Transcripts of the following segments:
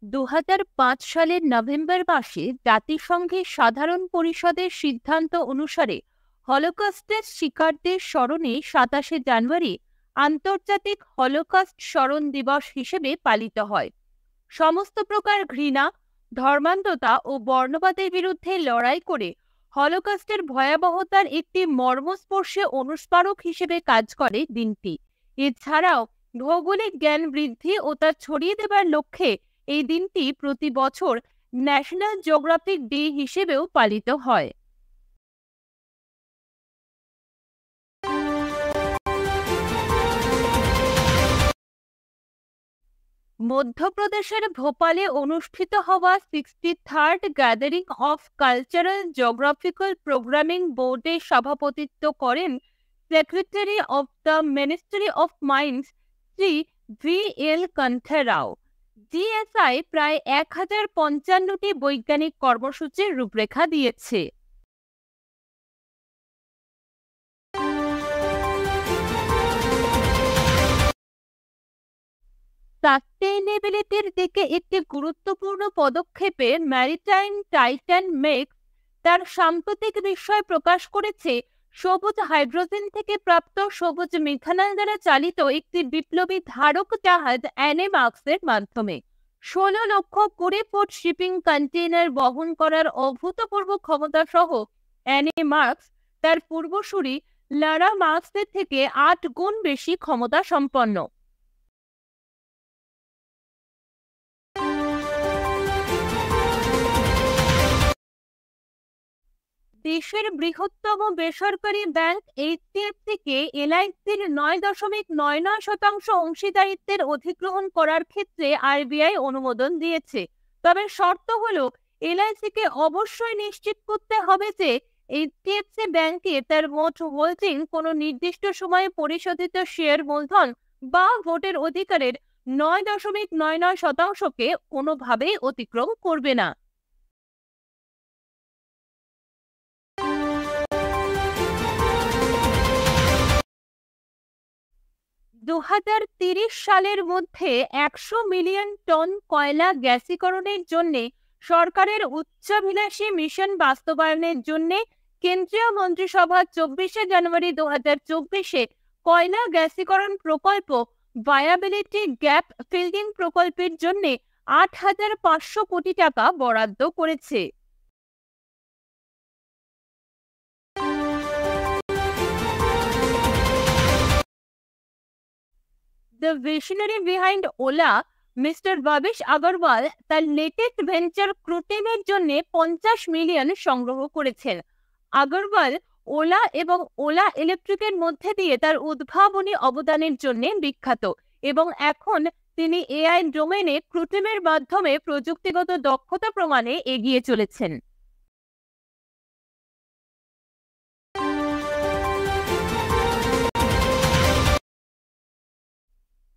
2005 সালের নভেম্বর মাসে জাতিসংঘের সাধারণ পরিষদের সিদ্ধান্ত অনুসারে হলোকস্টের শিকারদের স্মরণে 27শে জানুয়ারি আন্তর্জাতিক হলোকস্ট স্মরণ দিবস হিসেবে পালিত হয়। সমস্ত প্রকার ঘৃণা, ধর্মান্ধতা ও বর্ণবাদের বিরুদ্ধে লড়াই করে হলোকস্টের ভয়াবহতার একটি মর্মস্পর্শী অনুস্মারক হিসেবে কাজ করে দিনটি। এছাড়াও ভৌগোলিক জ্ঞান বৃদ্ধি ও তা ছড়িয়ে দেবার লক্ষ্যে এই দিনটি প্রতি বছর ন্যাশনাল জিওগ্রাফিক ডে হিসেবেও পালিত হয়। মধ্যপ্রদেশের ভোপালে অনুষ্ঠিত হওয়া 63rd gathering of cultural geographical programming বোর্ডে সভাপতিত্ব করেন secretary of the ministry of mines Shri VL Kantha Rao. GSI প্রায় 1055টি বৈজ্ঞানিক কর্মসূচির রূপরেখা দিয়েছে। সাস্টেইনেবিলিটির দিকে একটি গুরুত্বপূর্ণ পদক্ষেপে ম্যারিটাইম টাইটান মেক্স তার সাম্প্রতিক বিস্ময় প্রকাশ করেছে সবুজ হাইড্রোজেন থেকে প্রাপ্ত সবুজ মিথানল দ্বারা চালিত একটি বিপ্লবী ধারক জাহাজ অ্যানেমাক্সের মাধ্যমে 16,20,000 ফুট শিপিং কন্টেইনার বহন করার অভূতপূর্ব ক্ষমতা সহ অ্যানেমাক্স তার পূর্বসূরি লারা মার্কসের থেকে 8 গুণ বেশি ক্ষমতা সম্পন্ন। দেশের বৃহত্তম বেসরকারি ব্যাংক এইচডিএফসিকে এলআইসির 9.99% অংশীদারিত্বের অধিগ্রহণ করার ক্ষেত্রে আরবিআই অনুমোদন দিয়েছে। তবে শর্ত হলো এলআইসিকে অবশ্যই নিশ্চিত করতে হবে যে এইচডিএফসি ব্যাংকে তার মোট হোল্ডিং কোনো নির্দিষ্ট সময়ে পরিশোধিত শেয়ার মূলধন বা ভোটের অধিকারের 9.99%কে কোনোভাবেই অতিক্রম করবে না। 2030 সালের মধ্যে 100 মিলিয়ন টন কয়লা গ্যাসীকরণের জন্য সরকারের উচ্চাভিলাষী মিশন বাস্তবায়নের জন্য কেন্দ্রীয় মন্ত্রিসভা 24শে জানুয়ারি 2024-এ কয়লা গ্যাসীকরণ প্রকল্প ভায়াবিলিটি গ্যাপ ফিলিং প্রকল্পের জন্য 8,500 কোটি টাকা বরাদ্দ করেছে। The visionary behind Ola, mister Bhabesh Agarwal তার লেটেস্ট ভেঞ্চার ক্রুটিনের জন্য 50 মিলিয়ন সংগ্রহ করেছেন। আগরওয়াল ওলা এবং ওলা ইলেকট্রিকের মধ্যে দিয়ে তার উদ্ভাবনী অবদানের জন্য বিখ্যাত এবং এখন তিনি এআই ডোমেনে ক্রুটিমের মাধ্যমে প্রযুক্তিগত দক্ষতা প্রমাণে এগিয়ে চলেছেন।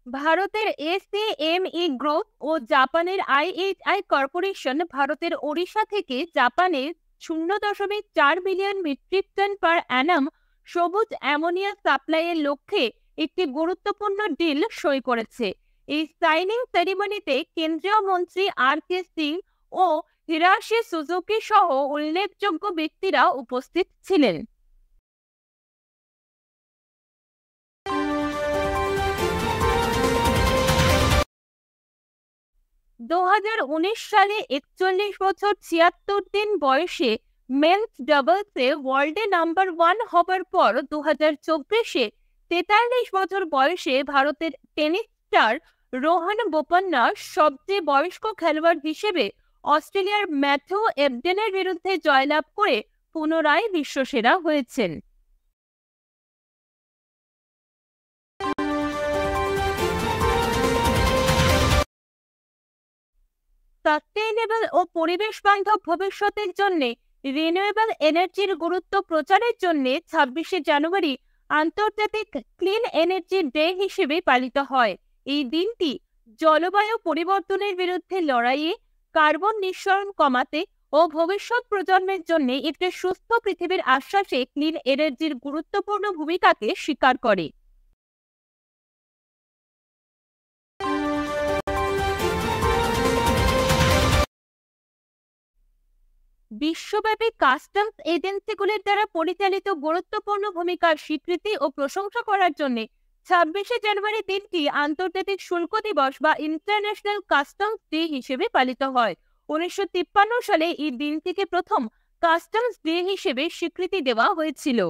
ভারতের এসএমই গ্রুপ ও জাপানের আইএইচআই কর্পোরেশন ভারতের ওড়িশা থেকে জাপানে 0.4 million metric ton per annum সবুজ অ্যামোনিয়া সাপ্লাইয়ের লক্ষ্যে একটি গুরুত্বপূর্ণ ডিল সই করেছে। এই সাইনিং সেরিমনিতে কেন্দ্রীয় মন্ত্রী আর.কে. সিং ও হিরাশি সুজুকি সহ উল্লেখযোগ্য ব্যক্তিরা উপস্থিত ছিলেন। 2019 সালে 41 বছর 76 দিন বয়সে মেন্স ডাবলসে ওয়ার্ল্ডে নাম্বার 1 হবার পর 2024-এ 43 বছর বয়সে ভারতের টেনিস স্টার রোহন বোপান্না সবচেয়ে বয়স্ক খেলোয়াড় হিসেবে অস্ট্রেলিয়ার ম্যাথিউ এবডেনের বিরুদ্ধে জয়লাভ করে পুনরায় বিশ্বসেরা হয়েছেন। সাস্টেইনেবল ও পরিবেশ বান্ধব ভবিষ্যতের জন্য রিনিউয়েবল এনার্জির গুরুত্ব প্রচারের জন্য 26শে জানুয়ারি আন্তর্জাতিক ক্লিন এনার্জি ডে হিসেবে পালিত হয়। এই দিনটি জলবায়ু পরিবর্তনের বিরুদ্ধে লড়াইয়ে, কার্বন নিঃসরণ কমাতে ও ভবিষ্যৎ প্রজন্মের জন্য একটি সুস্থ পৃথিবীর আশ্বাসে ক্লিন এনার্জির গুরুত্বপূর্ণ ভূমিকাকে স্বীকার করে। বিশ্বব্যাপী কাস্টমস এজেন্সিগুলির দ্বারা পরিচালিত গুরুত্বপূর্ণ ভূমিকার স্বীকৃতি ও প্রশংসা করার জন্য 26শে জানুয়ারি দিনটি আন্তর্জাতিক শুল্ক দিবস বা ইন্টারন্যাশনাল কাস্টমস ডে হিসেবে পালিত হয়। 1953 সালে এই দিনটিকে প্রথম কাস্টমস ডে হিসেবে স্বীকৃতি দেওয়া হয়েছিল।